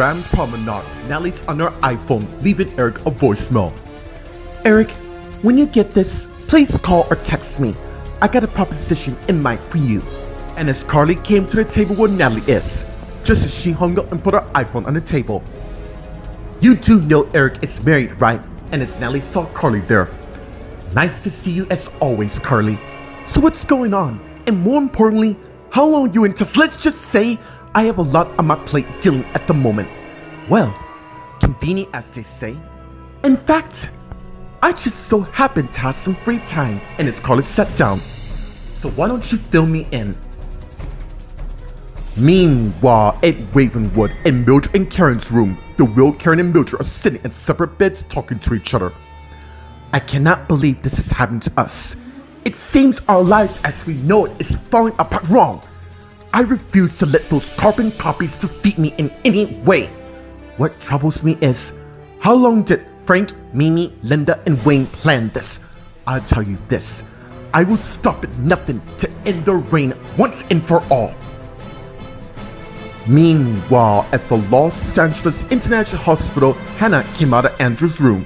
Grand Promenade, Nellie's on her iPhone, leaving Eric a voicemail. Eric, when you get this, please call or text me. I got a proposition in mind for you. And as Carly came to the table where Natalie is, just as she hung up and put her iPhone on the table. You do know Eric is married, right? And as Natalie saw Carly there. Nice to see you as always, Carly. So what's going on? And more importantly, how long are you into? Let's just say I have a lot on my plate dealing at the moment. Well, convenient as they say. In fact, I just so happen to have some free time, and as Carly sat down. So why don't you fill me in? Meanwhile, at Ravenwood, in Mildred and Karen's room, the Will, Karen, and Mildred are sitting in separate beds talking to each other. I cannot believe this has happened to us. It seems our lives as we know it is falling apart wrong. I refuse to let those carbon copies defeat me in any way. What troubles me is, how long did Frank, Mimi, Linda, and Wayne plan this? I'll tell you this, I will stop at nothing to end their reign once and for all. Meanwhile, at the Los Angeles International Hospital, Hannah came out of Andrew's room,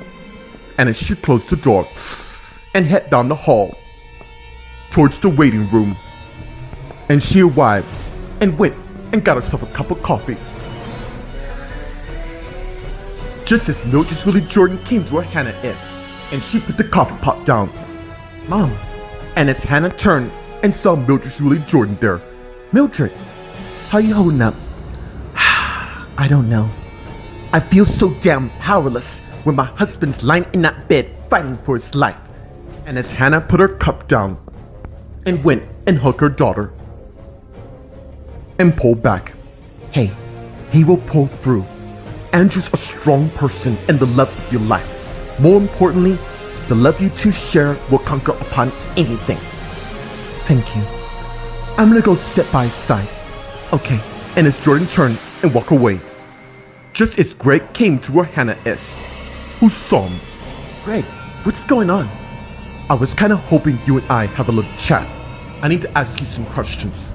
and as she closed the door and headed down the hall towards the waiting room, and she arrived and went and got herself a cup of coffee. Just as Mildred Willie Jordan came to where Hannah is, and she put the coffee pot down. Mom. And as Hannah turned and saw Mildred Willie Jordan there, Mildred, how you holding up? I don't know. I feel so damn powerless when my husband's lying in that bed fighting for his life. And as Hannah put her cup down and went and hugged her daughter and pulled back. Hey, he will pull through. Andrew's a strong person and the love of your life. More importantly, the love you two share will conquer upon anything. Thank you. I'm gonna go sit by his side. Okay. And as Jordan turned and walked away, just as Greg came to where Hannah is, who saw him. Greg, what's going on? I was kinda hoping you and I have a little chat. I need to ask you some questions.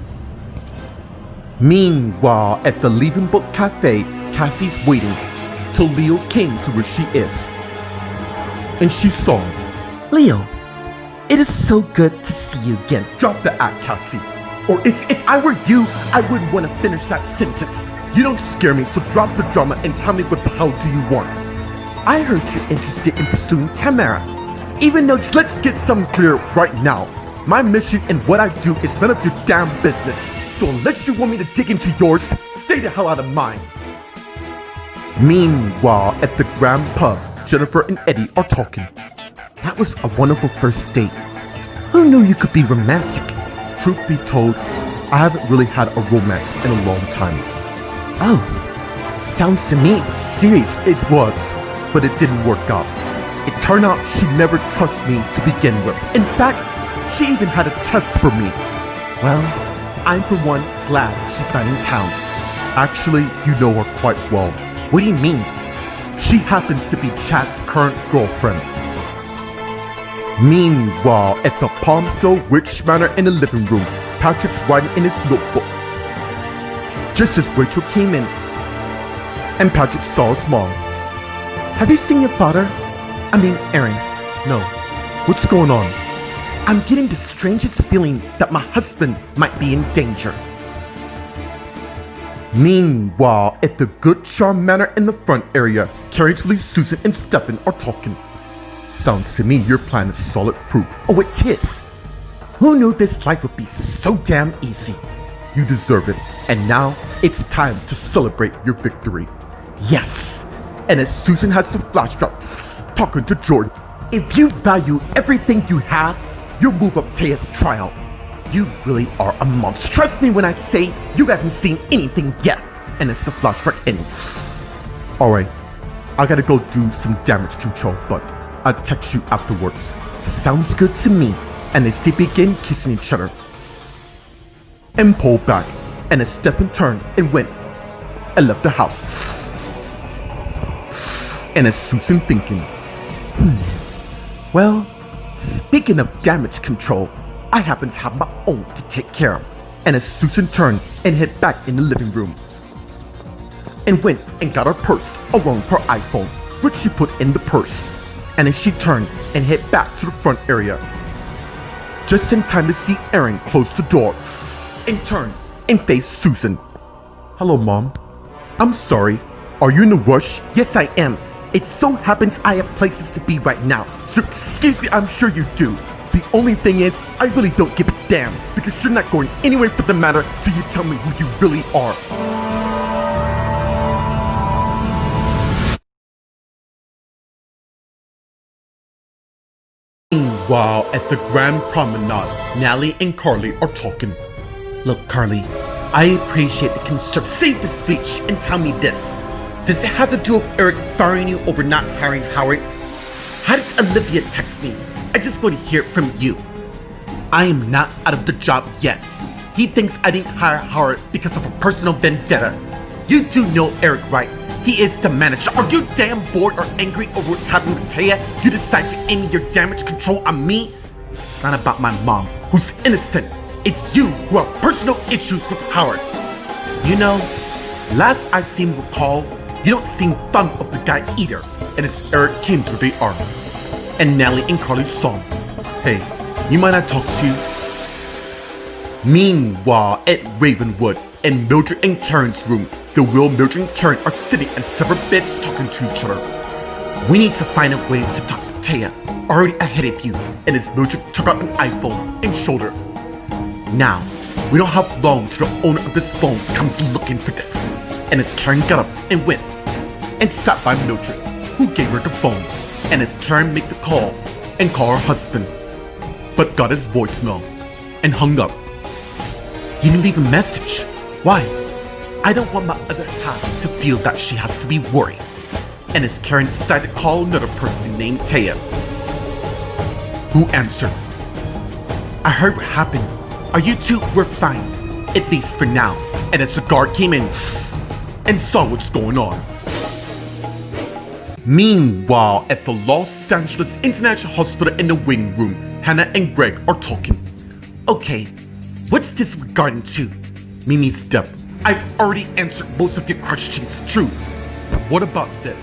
Meanwhile, at the Leaving Book Cafe, Cassie's waiting till Leo came to where she is. And she saw him. Leo, it is so good to see you again. Drop the act, Cassie. Or if I were you, I wouldn't want to finish that sentence. You don't scare me, so drop the drama and tell me what the hell do you want. I heard you're interested in pursuing Tamara. Even though, let's get something clear right now. My mission and what I do is none of your damn business. So unless you want me to dig into yours, stay the hell out of mine. Meanwhile, at the Grand Pub, Jennifer and Eddie are talking. That was a wonderful first date. Who knew you could be romantic? Truth be told, I haven't really had a romance in a long time. Oh, sounds to me serious. It was, but it didn't work out. It turned out she never trusted me to begin with. In fact, she even had a test for me. Well, I'm for one glad she's not in town. Actually, you know her quite well. What do you mean? She happens to be Chad's current girlfriend. Meanwhile, at the Palmdale Witch Manor in the living room, Patrick's writing in his notebook. Just as Rachel came in, and Patrick saw his mom. Have you seen your father? I mean, Aaron. No. What's going on? I'm getting the strangest feeling that my husband might be in danger. Meanwhile, at the Good Charm Manor in the front area, Carrie, Susan, and Stefan are talking. Sounds to me your plan is solid proof. Oh, it is. Who knew this life would be so damn easy? You deserve it, and now it's time to celebrate your victory. Yes. And as Susan has the flashback talking to Jordan, if you value everything you have, you'll move up Taya's trial. You really are a monster. Trust me when I say you haven't seen anything yet. And as the flashback ends. Alright, I gotta go do some damage control, but I'll text you afterwards. Sounds good to me. And as they begin kissing each other. And pulled back. And as Stefan turned and went and left the house. And as Susan thinking, well, speaking of damage control, I happen to have my own to take care of. And as Susan turned and head back in the living room. and went and got her purse along with her iPhone, which she put in the purse. And then she turned and head back to the front area. Just in time to see Aaron close the door and turn and face Susan. Hello, Mom. I'm sorry. Are you in a rush? Yes, I am. It so happens I have places to be right now. So excuse me, I'm sure you do. The only thing is, I really don't give a damn because you're not going anywhere for the matter till you tell me who you really are. Meanwhile, at the Grand Promenade, Nally and Carly are talking. Look, Carly, I appreciate the concern. Save the speech and tell me this. Does it have to do with Eric firing you over not hiring Howard? How did Olivia text me? I just want to hear it from you. I am not out of the job yet. He thinks I didn't hire Howard because of a personal vendetta. You do know Eric, right? He is the manager. Are you damn bored or angry over what's happening with Taya? You decide to aim your damage control on me? It's not about my mom, who's innocent. It's you who have personal issues with Howard. You know, last I seem to recall, you don't seem fond of the guy either. And as Eric came through the arm, and Nally and Carly saw him. Hey, you might not talk to. Meanwhile, at Ravenwood, in Mildred and Karen's room, the real Mildred and Karen are sitting in separate beds talking to each other. We need to find a way to talk to Taya, already ahead of you, and as Mildred took out an iPhone and showed her. Now, we don't have long till the owner of this phone comes looking for this. And as Karen got up and went, and sat by Mildred, who gave her the phone, and as Karen made the call, and called her husband, but got his voicemail, and hung up. You didn't leave a message. Why? I don't want my other half to feel that she has to be worried. And as Karen decided to call another person named Taya, who answered. I heard what happened. Are you two? We're fine. At least for now. And as the guard came in and saw what's going on. Meanwhile, at the Los Angeles International Hospital in the wing room, Hannah and Greg are talking. Okay, what's this regarding to? Mimi's death. I've already answered most of your questions, true. Now what about this?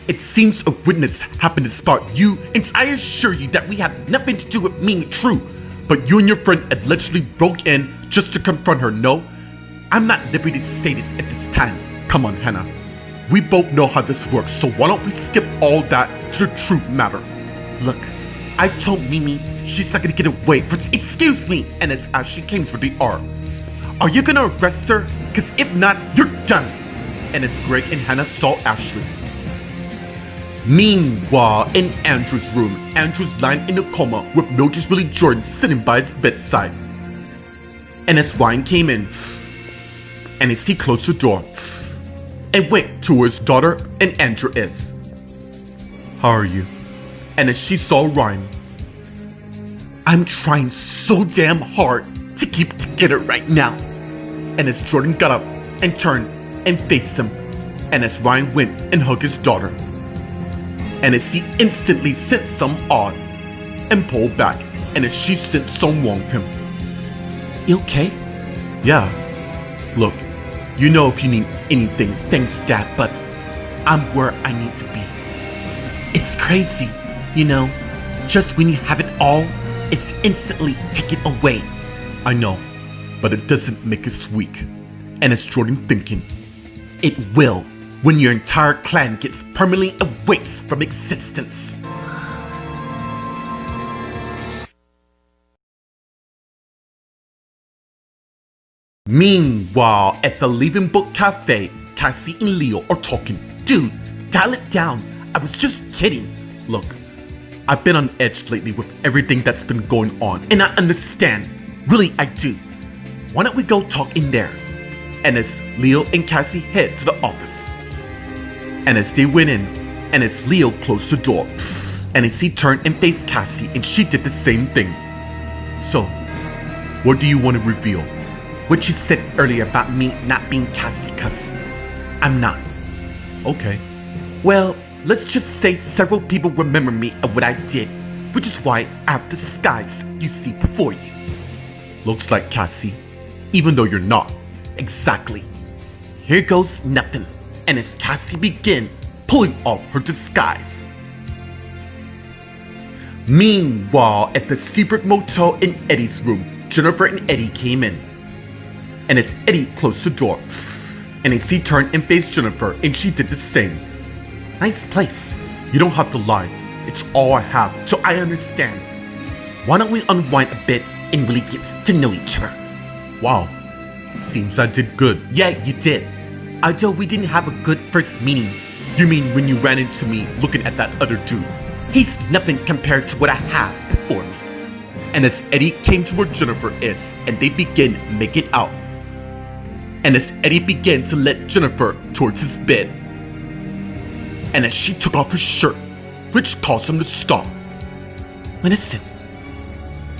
It seems a witness happened to spot you, and I assure you that we have nothing to do with Mimi, true. But you and your friend allegedly broke in just to confront her, no? I'm not liberty to say this at this time. Come on, Hannah. We both know how this works, so why don't we skip all that to the truth matter? Look, I told Mimi she's not gonna get away, but excuse me, and as she came for the R. Are you gonna arrest her? Cause if not, you're done. And as Greg and Hannah saw Ashley. Meanwhile, in Andrew's room, Andrew's lying in a coma with Mildred Willie Jordan sitting by his bedside. And as Ryan came in, and as he closed the door, and went to where his daughter and Andrew is. How are you? And as she saw Ryan, I'm trying so damn hard to keep together right now. And as Jordan got up and turned and faced him, and as Ryan went and hugged his daughter, and as he instantly sensed some odd and pulled back, and as she sensed some wrong with him. You okay? Yeah. Look, you know if you need anything, thanks Dad, but I'm where I need to be. It's crazy, you know, just when you have it all, it's instantly taken away. I know, but it doesn't make us weak. And as Jordan thinking, it will when your entire clan gets permanently erased from existence. Meanwhile, at the Leaving Book Cafe, Cassie and Leo are talking. Dude, dial it down. I was just kidding. Look, I've been on edge lately with everything that's been going on, and I understand. Really, I do. Why don't we go talk in there? And as Leo and Cassie head to the office. And as they went in, and as Leo closed the door, and as he turned and faced Cassie, and she did the same thing. So, what do you want to reveal? What you said earlier about me not being Cassie, cause I'm not. Okay. Well, let's just say several people remember me and what I did, which is why I have the disguise you see before you. Looks like Cassie, even though you're not. Exactly. Here goes nothing. and as Cassie began pulling off her disguise. Meanwhile, at the Seabrook Motel in Eddie's room, Jennifer and Eddie came in. And as Eddie closed the door, and as he turned and faced Jennifer, and she did the same. Nice place. You don't have to lie. It's all I have, so I understand. Why don't we unwind a bit and really get to know each other? Wow. Seems I did good. Yeah, you did. Although we didn't have a good first meeting. You mean when you ran into me looking at that other dude? He's nothing compared to what I have before me. And as Eddie came to where Jennifer is, and they began making out. And as Eddie began to lead Jennifer towards his bed. And as she took off her shirt, which caused him to stop. Listen,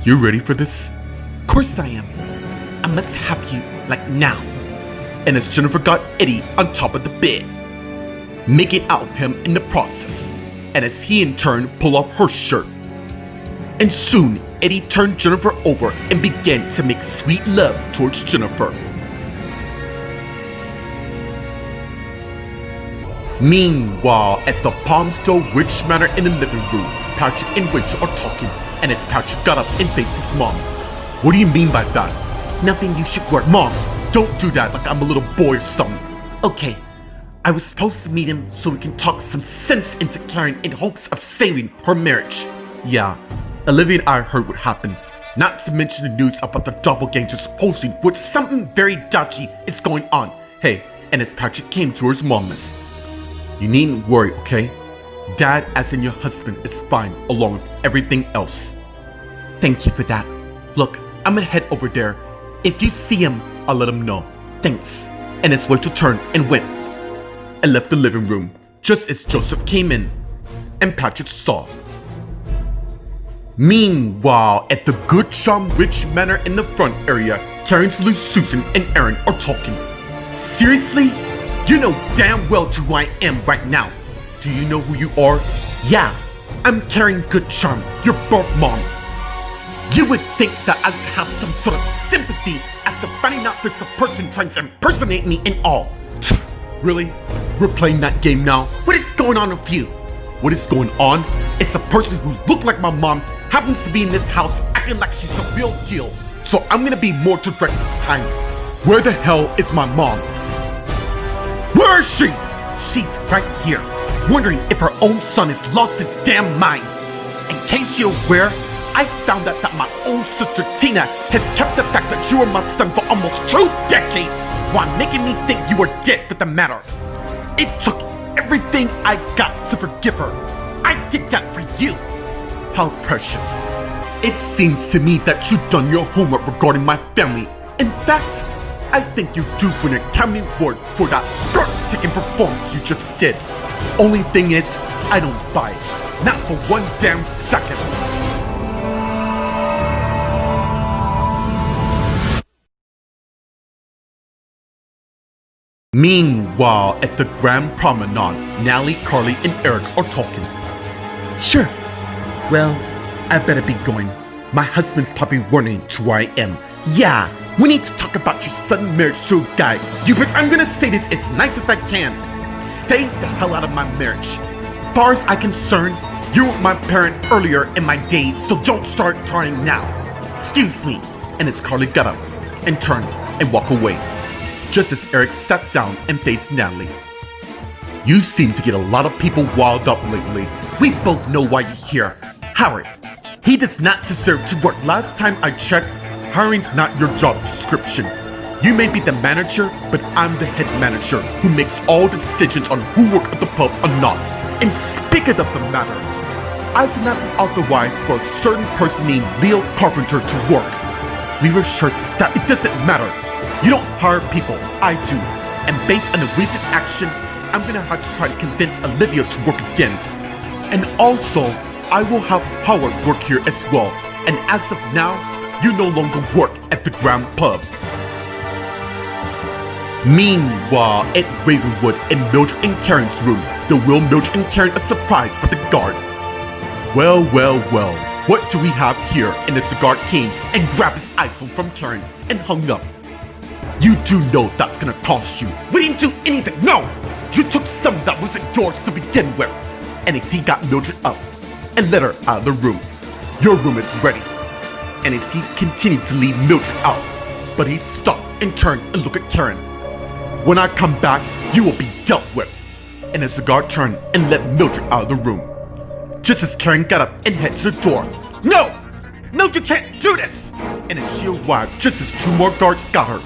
you ready for this? Of course I am. I must have you, like now. And as Jennifer got Eddie on top of the bed, making out with him in the process. And as he in turn pulled off her shirt. And soon, Eddie turned Jennifer over and began to make sweet love towards Jennifer. Meanwhile, at the Palmdale Ridge Manor in the living room, Patrick and Rachel are talking, and as Patrick got up and faced his mom. What do you mean by that? Nothing you should worry. Mom, don't do that like I'm a little boy or something. Okay, I was supposed to meet him so we can talk some sense into Karen in hopes of saving her marriage. Yeah, Olivia and I heard what happened. Not to mention the news about the doppelgangers posting with something very dodgy is going on. Hey, and as Patrick came to his mom, you needn't worry, okay? Dad, as in your husband, is fine along with everything else. Thank you for that. Look, I'm gonna head over there. If you see him, I'll let him know. Thanks. And as Rachel turned and went and left the living room, just as Joseph came in and Patrick saw. Meanwhile, at the Good Charm Ridge Manor in the front area, Karen's Lou, Susan, and Aaron are talking. Seriously? You know damn well who I am right now. Do you know who you are? Yeah, I'm Karen Good Charm, your birth mom. You would think that I would have some sort of sympathy after finding out there's a person trying to impersonate me and all. Really? We're playing that game now? What is going on with you? What is going on? It's a person who looked like my mom happens to be in this house acting like she's the real deal. So I'm gonna be more direct this time. Where the hell is my mom? Where is she? She's right here, wondering if her own son has lost his damn mind. In case you're aware, I found out that my own sister Tina has kept the fact that you were my son for almost 2 decades while making me think you were dead for the matter. It took everything I got to forgive her. I did that for you. How precious. It seems to me that you've done your homework regarding my family. In fact, I think you do win an Academy Award for that breathtaking performance you just did. Only thing is, I don't buy it. Not for 1 damn second. Meanwhile, at the Grand Promenade, Natalie, Carly, and Eric are talking. Sure. Well, I better be going. My husband's probably wondering who I am. Yeah, we need to talk about your sudden marriage to a guy. But I'm gonna say this as nice as I can. Stay the hell out of my marriage. As far as I'm concerned, you were my parent earlier in my days, so don't start trying now. Excuse me. And as Carly got up and turned and walked away, just as Eric sat down and faced Natalie. You seem to get a lot of people wild up lately. We both know why you're here. Howard, he does not deserve to work. Last time I checked, hiring's not your job description. You may be the manager, but I'm the head manager who makes all the decisions on who work at the pub or not. And speaking of the matter, I do not authorize for a certain person named Leo Carpenter to work. We were sure that it doesn't matter. You don't hire people, I do. And based on the recent action, I'm gonna have to try to convince Olivia to work again. And also, I will have Howard work here as well. And as of now, you no longer work at the Grand Pub. Meanwhile, at Ravenwood in Mildred and Karen's room, the will Mildred and Karen are surprised by the guard. Well, what do we have here? And the guard came and grabbed his iPhone from Karen and hung up. You do know that's gonna cost you. We didn't do anything. No! You took some that wasn't yours to begin with. And as he got Mildred up and let her out of the room, your room is ready. And as he continued to leave Mildred out, but he stopped and turned and looked at Karen. When I come back, you will be dealt with. And as the guard turned and let Mildred out of the room, just as Karen got up and headed to the door, No! No, you can't do this! And as she arrived, just as two more guards got her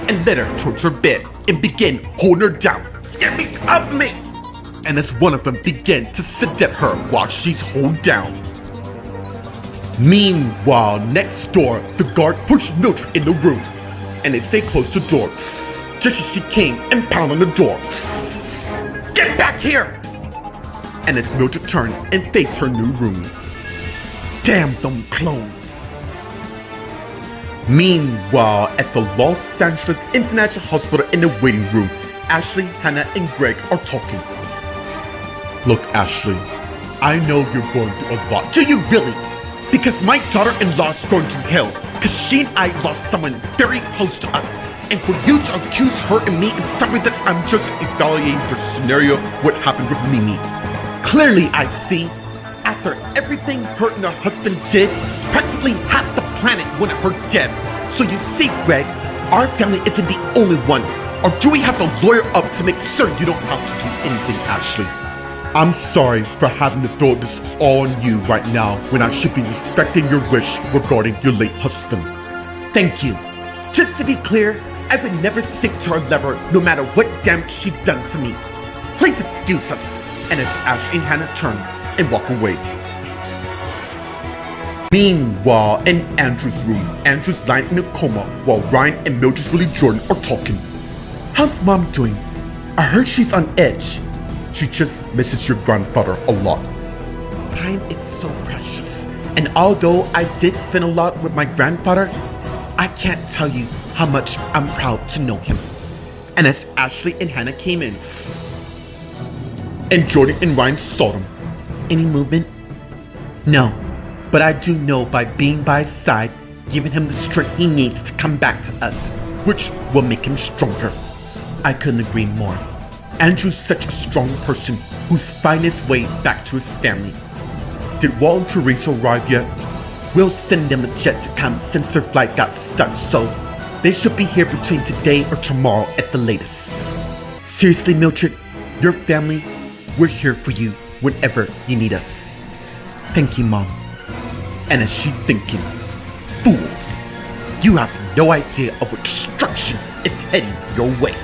and led her towards her bed and began holding her down. Get me off me! And as one of them began to sedate her while she's held down. Meanwhile, next door, the guard pushed Mildred in the room, and as they closed the door, just as she came and pounded on the door, Get back here! And as Mildred turned and faced her new room, Damn them clones! Meanwhile, at the Los Angeles International Hospital in the waiting room, Ashley, Hannah, and Greg are talking. Look, Ashley, I know you're going through a lot. Do you really? Because my daughter-in-law is going to hell because she and I lost someone very close to us. And for you to accuse her and me in something that I'm just evaluating the scenario what happened with Mimi. Clearly I see, after everything her and her husband did, practically half the planet wanted her dead. So you see, Greg, our family isn't the only one. Or do we have to lawyer up to make sure you don't have to do anything, Ashley? I'm sorry for having to throw this all on you right now when I should be respecting your wish regarding your late husband. Thank you. Just to be clear, I would never stick to her lever no matter what damage she's done to me. Please excuse us. And as Ashley and Hannah turn and walk away. Meanwhile, in Andrew's room, Andrew's lying in a coma while Ryan and Mildred Willie Jordan are talking. How's Mom doing? I heard she's on edge. She just misses your grandfather a lot. Time is so precious. And although I did spend a lot with my grandfather, I can't tell you how much I'm proud to know him. And as Ashley and Hannah came in, and Jordan and Ryan saw them. Any movement? No. But I do know by being by his side, giving him the strength he needs to come back to us, which will make him stronger. I couldn't agree more. Andrew's such a strong person who's finding his way back to his family. Did Walt and Teresa arrive yet? We'll send them a jet to come since their flight got stuck, so they should be here between today or tomorrow at the latest. Seriously, Mildred, your family, we're here for you whenever you need us. Thank you, Mom. And as she's thinking, fools, you have no idea of what destruction is heading your way.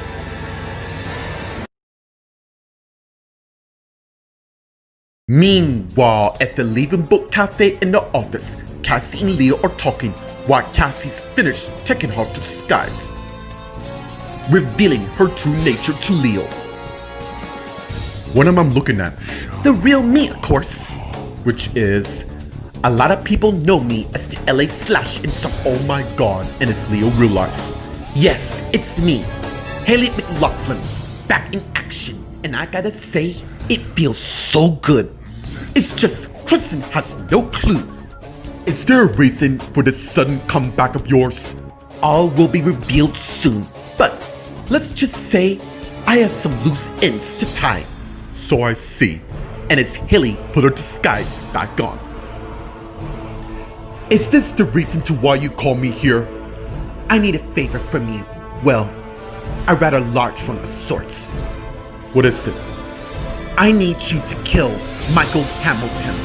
Meanwhile, at the Leaving Book Cafe in the office, Cassie and Leo are talking while Cassie's finished taking her to the skies, revealing her true nature to Leo. What am I looking at? The real me, of course. Which is, a lot of people know me as the LA Slash and stuff. Oh my god, and as Leo realized, yes, it's me, Haley McLaughlin, back in action. And I gotta say, it feels so good. It's just Kristen has no clue. Is there a reason for this sudden comeback of yours? All will be revealed soon, but let's just say I have some loose ends to tie. So I see. And as Haley put her disguise back on. Is this the reason to why you call me here? I need a favor from you. Well, a rather large one of sorts. What is it? I need you to kill Michael Hamilton.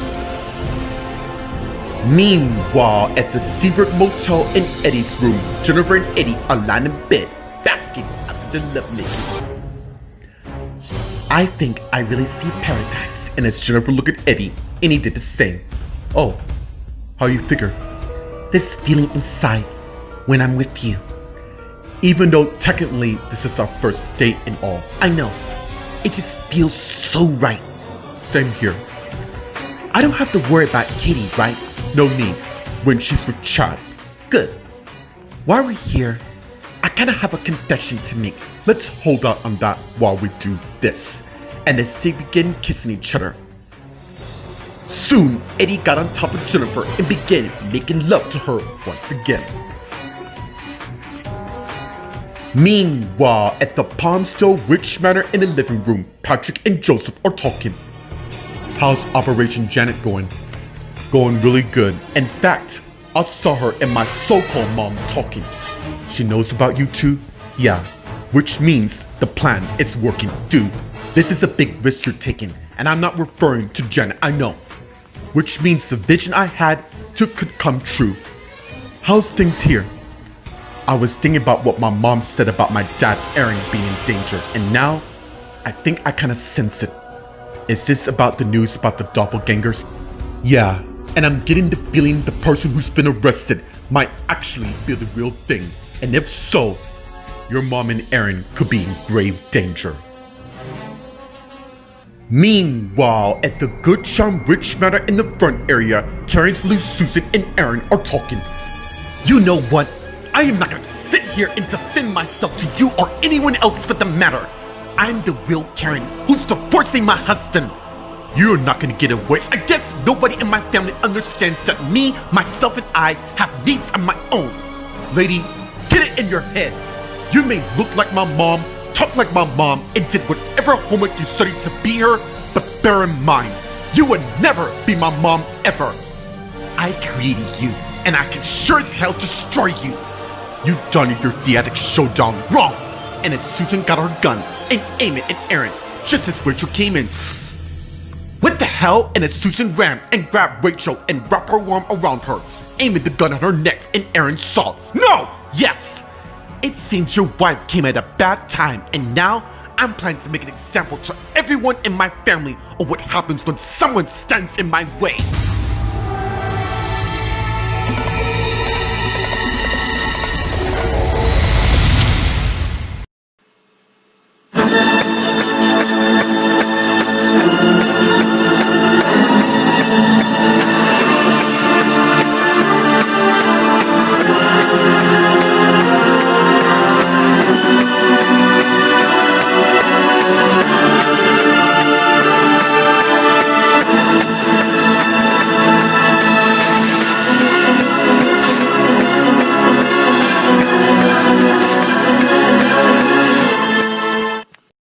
Meanwhile, at the Seabird Motel in Eddie's room, Jennifer and Eddie are lying in bed, basking after the lovemaking. I think I really see paradise. And as Jennifer looked at Eddie, and he did the same. Oh, how you figure? This feeling inside when I'm with you. Even though technically this is our first date and all. I know. It just feels so right. Same here. I don't have to worry about Katie, right? No need. When she's with Chad. Good. While we're here, I kinda have a confession to make. Let's hold out on that while we do this. And as they begin kissing each other. Soon, Eddie got on top of Jennifer and began making love to her once again. Meanwhile, at the Palmstone Witch Manor in the living room, Patrick and Joseph are talking. How's Operation Janet going? Going really good. In fact, I saw her and my so-called mom talking. She knows about you too? Yeah, which means the plan is working. Dude, this is a big risk you're taking, and I'm not referring to Janet, I know. Which means the vision I had could come true. How's things here? I was thinking about what my mom said about my dad Aaron being in danger, and now I think I kinda sense it. Is this about the news about the doppelgangers? Yeah, and I'm getting the feeling the person who's been arrested might actually be the real thing, and if so, your mom and Aaron could be in grave danger. Meanwhile, at the Good Charm Witch Manor in the front area, Karen, Blue, Susan, and Aaron are talking. You know what? I am not gonna sit here and defend myself to you or anyone else for the matter. I'm the real Karen who's divorcing my husband. You're not gonna get away. I guess nobody in my family understands that me, myself, and I have needs of my own. Lady, get it in your head. You may look like my mom, talk like my mom, and did whatever homework you studied to be her, but bear in mind, you would never be my mom ever. I created you, and I can sure as hell destroy you. You done your theatric showdown wrong, and as Susan got her gun and aimed it at Aaron, just as Rachel came in. What the hell? And as Susan ran and grabbed Rachel and wrapped her arm around her, aiming the gun at her neck, and Aaron saw. No! Yes! It seems your wife came at a bad time, and now I'm planning to make an example to everyone in my family of what happens when someone stands in my way.